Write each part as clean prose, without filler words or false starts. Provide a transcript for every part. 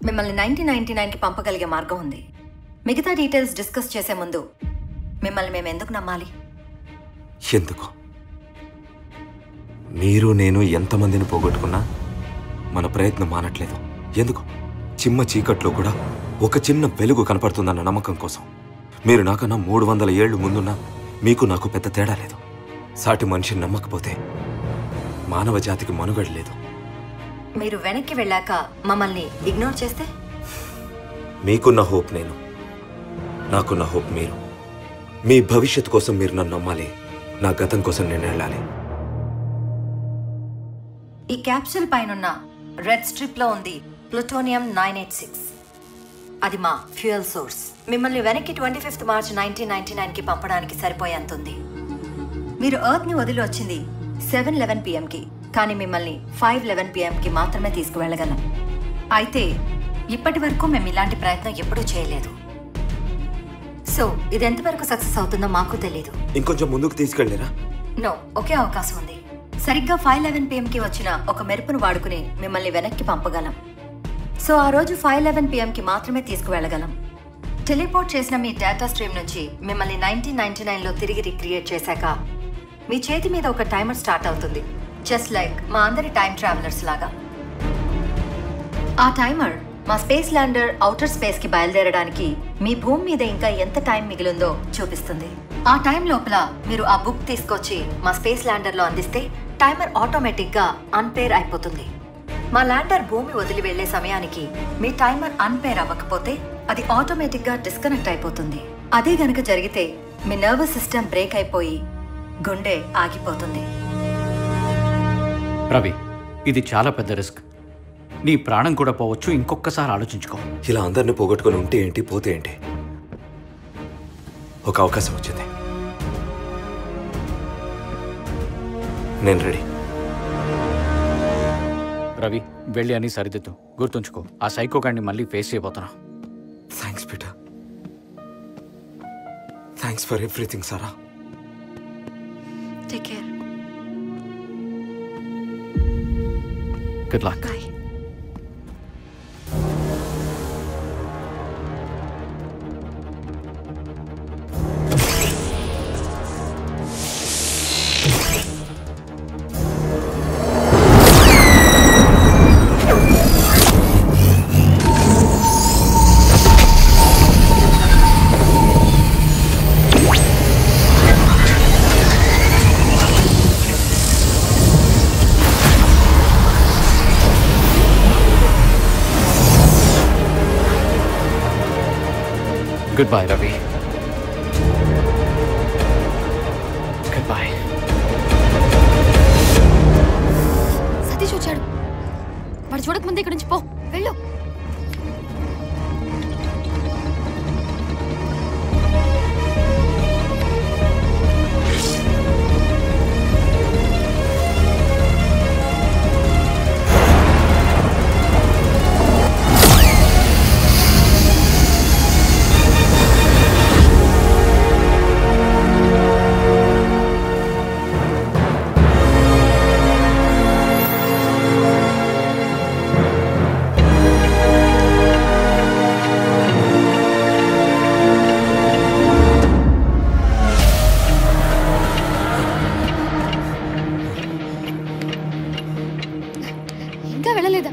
మిమ్మల్ని 1999కి పంపగలిగే మార్గం ఉంది. మిగతా డీటెయిల్స్ డిస్కస్ చేసే ముందు మిమ్మల్ని మేము ఎందుకు నమ్మాలి? ఎందుకు? మీరు నేను ఎంతమందిని పోగొట్టుకున్నా మన ప్రయత్నం మానట్లేదు. ఎందుకు? చిమ్మ చీకట్లో కూడా ఒక చిన్న వెలుగు కనపడుతుందన్న నమ్మకం కోసం. మీరు నాకన్నా 300 ఏళ్లు ముందున్నా మీకు నాకు పెద్ద తేడా లేదు. సాటి మనిషిని నమ్మకపోతే మానవ జాతికి మనుగడ లేదు. మీరు వెనక్కి వెళ్ళాక మమ్మల్ని ఇగ్నోర్ చేస్తే? మీకున్న హోప్ నేను, నాకున్న హోప్ మీరు. మీ భవిష్యత్తు కోసం మీరు నన్ను నమ్మాలి, నా గతం కోసం నేను వెళ్ళాలి. ఈ క్యాప్సూల్ పైనున్న రెడ్ స్ట్రిప్ లో ఉంది ప్లూటోనియం 986. అది మా ఫ్యూయల్ సోర్స్. మిమ్మల్ని వెనక్కి 25 మార్చ్ 1999కి పంపడానికి సరిపోయేంతుంది. మీరు ఎర్త్ ని వదిలి వచ్చింది 7:11 PM-కి, కానీ మిమ్మల్ని 5:11 PM-కి మాత్రమే తీసుకువెళ్ళగలం. అయితే ఇప్పటి వరకు మేము ఇలాంటి ప్రయత్నం ఎప్పుడూ చేయలేదు. సో ఇది ఎంతవరకు సక్సెస్ అవుతుందో మాకు తెలీదు. ఇంకొంచెం ముందుకు తీసుకెళ్ళారా? నో, ఒకే అవకాశం ఉంది. సరిగ్గా 5:11 PM-కి వచ్చిన ఒక మెరుపును వాడుకుని మిమ్మల్ని వెనక్కి పంపగలం. సో ఆ రోజు 5:11 PM-కి మాత్రమే తీసుకువెళ్ళగలం. టెలిపోర్ట్ చేసిన మీ డేటా స్ట్రీమ్ నుంచి మిమ్మల్ని 1999లో తిరిగి రిక్రియేట్ చేశాక మీ చేతి మీద ఒక టైమర్ స్టార్ట్ అవుతుంది, జస్ట్ లైక్ మా అందరి టైం ట్రావెలర్స్ లాగా. ఆ టైమర్ మా స్పేస్ ల్యాండర్ ఔటర్ స్పేస్కి బయలుదేరడానికి మీ భూమి మీద ఇంకా ఎంత టైం మిగిలిందో చూపిస్తుంది. ఆ టైం లోపల మీరు ఆ బుక్ తీసుకొచ్చి మా స్పేస్ ల్యాండర్లో అందిస్తే టైమర్ ఆటోమేటిక్గా అన్పేర్ అయిపోతుంది. మా ల్యాండర్ భూమి వదిలి వెళ్లే సమయానికి మీ టైమర్ అన్పేర్ అవ్వకపోతే అది ఆటోమేటిక్గా డిస్కనెక్ట్ అయిపోతుంది. అదే గనక జరిగితే మీ నర్వస్ సిస్టమ్ బ్రేక్ అయిపోయి గుండె ఆగిపోతుంది. రవి, ఇది చాలా పెద్ద రిస్క్. నీ ప్రాణం కూడా పోవచ్చు. ఇంకొకసారి ఆలోచించుకో. ఇలా అందరిని పోగొట్టుకుని ఉంటే ఏంటి, పోతే ఏంటి? ఒక అవకాశం వచ్చింది, నేను రెడీ. రవి, వెళ్ళి అని సరిదిద్దు. గుర్తుంచుకో, ఆ సైకో గాడిని మళ్ళీ ఫేస్ చేయబోతున్నా. Thanks Peter. Thanks for everything Sara. Take care. Good luck. Bye. Goodbye, Ravi. Goodbye. Satish వచ్చాడు. వాడు చూడకముందే ఇక్కడి నుంచి పో. వెళ్ళు. ఇంకా వెళ్ళలేదా?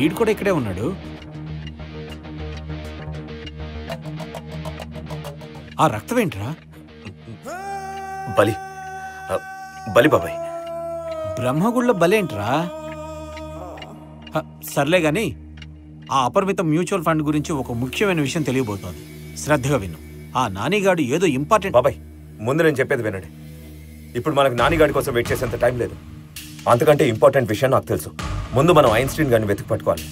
వీడు కూడా ఇక్కడే ఉన్నాడు. ఆ రక్తం ఏంట్రా? బలి బలి బాబాయ్. బ్రహ్మగుళ్ళ బలేంట్రా? సర్లే గాని ఆ అపరిమిత మ్యూచువల్ ఫండ్ గురించి ఒక ముఖ్యమైన విషయం తెలియబోతోంది. శ్రద్ధగా విను. ఆ నానిగాడు ఏదో ఇంపార్టెంట్. బాబాయ్ ముందు నేను చెప్పేది వినండి. ఇప్పుడు మనకు నానిగాడి కోసం వెయిట్ చేసేంత టైం లేదు. అంతకంటే ఇంపార్టెంట్ విషయం నాకు తెలుసు. ముందు మనం ఐన్స్టీన్ గారిని వెతికి పట్టుకోవాలి.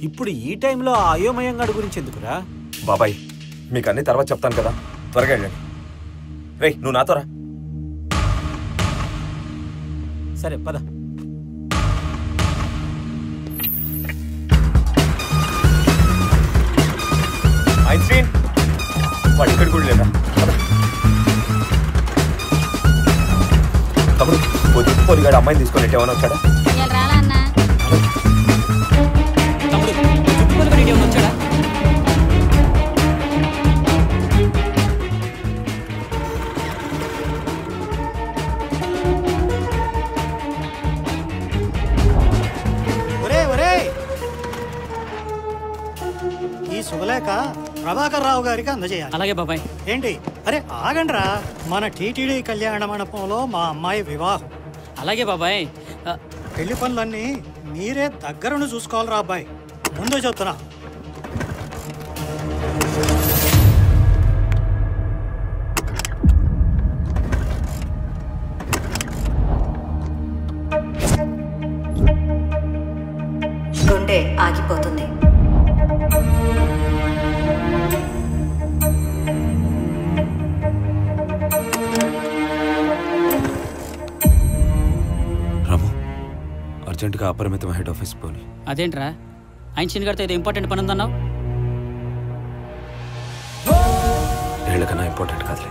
ఇప్పుడు ఈ టైంలో ఆ అయోమయం గాడి గురించి ఎందుకురా? బాబాయ్ మీకు అన్ని తర్వాత చెప్తాను కదా, త్వరగా వెళ్ళండి. రేయ్ నువ్వు నాతో రా. సరే పద. ఐన్స్టీన్ వాడు ఇక్కడ కూడా లేదా? తమ్ముడు పొద్దు పొలిగాడు అమ్మాయిని తీసుకొని ఏమైనా వచ్చాడా? శుభలేఖ ప్రభాకర్ రావు గారికి అందజేయాలి. అలాగే బాబాయ్. ఏంటి? అరే ఆగండ్రా, మన టీటీడీ కళ్యాణ మండపంలో మా అమ్మాయి వివాహం. అలాగే బాబాయ్. పెళ్లి పనులన్నీ మీరే దగ్గరుండి చూసుకోవాలిరా అబ్బాయి, ముందు చెప్తున్నా. గుండె ఆగిపోతుంది. అర్జెంటుగా అపరిమితం హెడ్ ఆఫీస్ పోని. అదేంట్రా ఐన్స్టీన్ గారితో ఏదో ఇంపార్టెంట్ పని ఉందన్నావు? వీళ్ళకన్నా ఇంపార్టెంట్ కాదులే.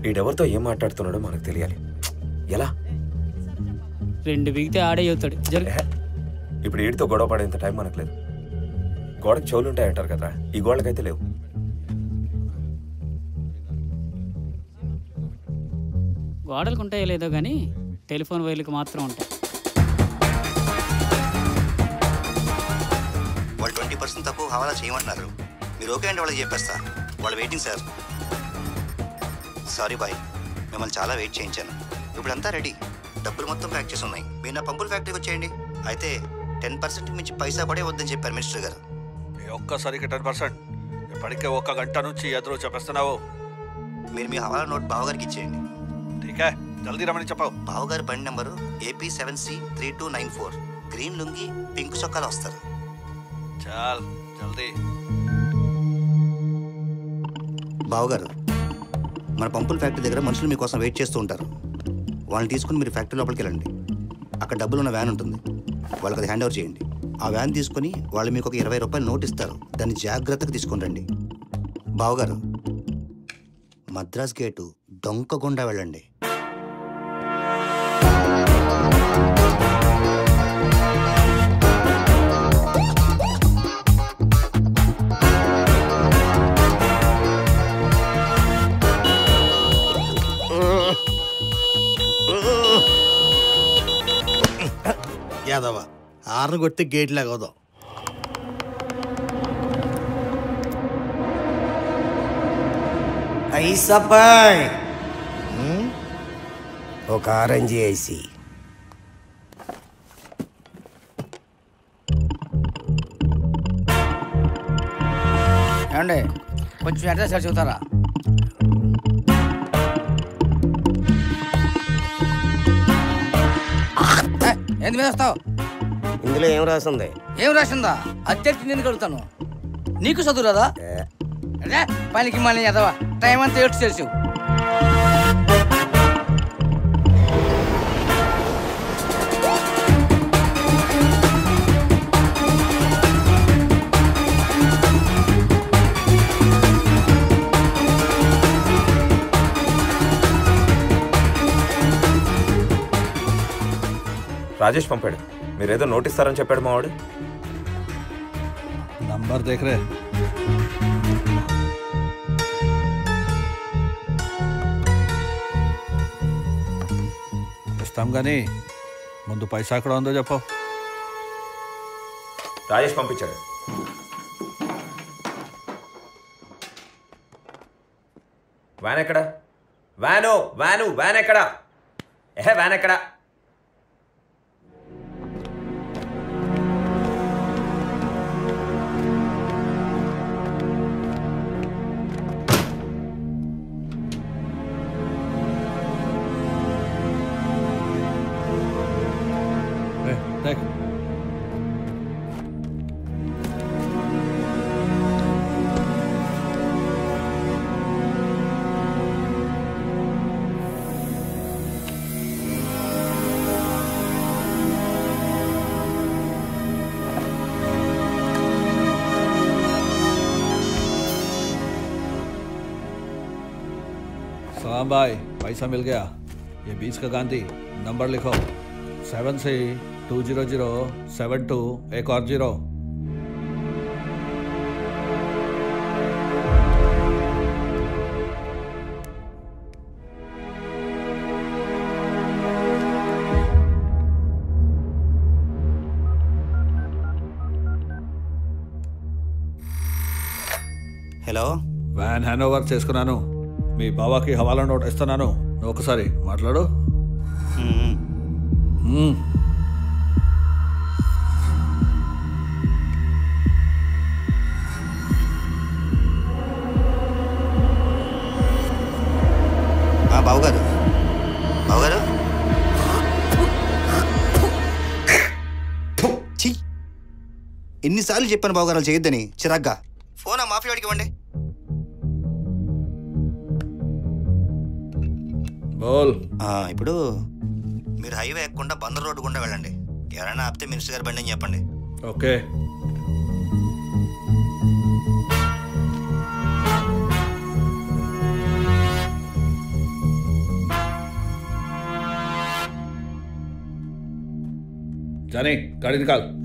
ఈడెవరితో ఏం మాట్లాడుతున్నాడో మనకు తెలియాలి. ఎలా? 2 బిగితే ఆడే అవుతాడు. ఇప్పుడు ఈడితో గొడవ పడేంత టైం మనకు లేదు. గోడకు చెవులు ఉంటాయంటారు కదా, ఈ గోడకైతే లేవు. గోడలకు ఉంటాయో లేదో కానీ టెలిఫోన్ వైర్లకు మాత్రం ఉంటాయి. వాళ్ళు 20% తక్కువ హవాలా చేయమంటున్నారు. మీరు ఓకే అంటే వాళ్ళకి చెప్పేస్తా. వాళ్ళు వెయిటింగ్ సార్. సారీ బాయ్, మిమ్మల్ని చాలా వెయిట్ చేయించాను. ఇప్పుడంతా రెడీ, డబ్బులు మొత్తం ప్యాక్ చేసి ఉన్నాయి. మీరు నా పంపుల ఫ్యాక్టరీకి వచ్చేయండి. అయితే 10% మించి పైసా పడే వద్దని చెప్పారు మినిస్టర్ గారు. ఒక్కసారికి 10%? ఇప్పటికే 1 గంట నుంచి ఎదురు చెప్పేస్తున్నావు. మీరు మీ హవాలా నోట్ బావగారికి ఇచ్చేయండి. ఠీకే, జల్దీ రమ్మని చెప్పావు. బావగారి బండి number AP7C3294. Green lungi pink చొక్కాలు వస్తారు. చాల్ జల్దీ. బావగారు, మన పంపుల ఫ్యాక్టరీ దగ్గర మనుషులు మీకోసం వెయిట్ చేస్తూ ఉంటారు. వాళ్ళని తీసుకుని మీరు ఫ్యాక్టరీ లోపలికి వెళ్ళండి. అక్కడ డబ్బులు ఉన్న వ్యాన్ ఉంటుంది, వాళ్ళకి అది హ్యాండ్ ఓవర్ చేయండి. ఆ వ్యాన్ తీసుకుని వాళ్ళు మీకు ఒక 20 రూపాయలు నోట్ ఇస్తారు. దాన్ని జాగ్రత్తగా తీసుకుని రండి. బావగారు, మద్రాస్ గేటు డొంకగుండా వెళ్ళండి. యాదవ ఆరును కొట్టి గేట్ లాగోదాం. ఐసపాయ్ ఒక ఆరెంజ్ ఐసి. ఏమండి కొంచెం అడ్రస్ చూతారా? ఎంత మీద వస్తావు? ఇందులో ఏం రాసింది? ఏం రాసిందా? అత్యర్థి నేను కడుగుతాను. నీకు చదువు రాదా? పనికి మళ్ళీ ఎదవా, టైం అంతా ఏడ్చి తెలుసు. రాజేష్ పంపాడు. మీరేదో నోటిస్తారని చెప్పాడు మావాడు. నంబర్ దేఖరే ఇస్తాం కానీ ముందు పైసా ఎక్కడ ఉందో చెప్పు. రాజేష్ పంపించాడు. వ్యాన్ ఎక్కడ? వ్యాన్ ఎక్కడ? వ్యాన్ ఎక్కడ? देख सलाम भाई, पैसा मिल गया. ये 20 का गांधी. नंबर लिखो 7620072 एक और 0. హలో, వ్యాన్ హ్యాండ్ ఓవర్ చేసుకున్నాను. మీ బావాకి హవాలా నోట్ ఇస్తున్నాను. ఒకసారి మాట్లాడు. బావగారు, బావగారు, ఎన్నిసార్లు చెప్పాను బావగారు చేయొద్దని. చిరాగ్గా ఫోన్ ఆ మాఫియాడికి ఇవ్వండి. ఇప్పుడు మీరు హైవే ఎక్కకుండా బందర్ రోడ్డు గుండా వెళ్ళండి. ఎవరైనా ఆపితే మినిస్టర్ గారు బండి అని చెప్పండి. ఓకే. जाने गाड़ी निकाल.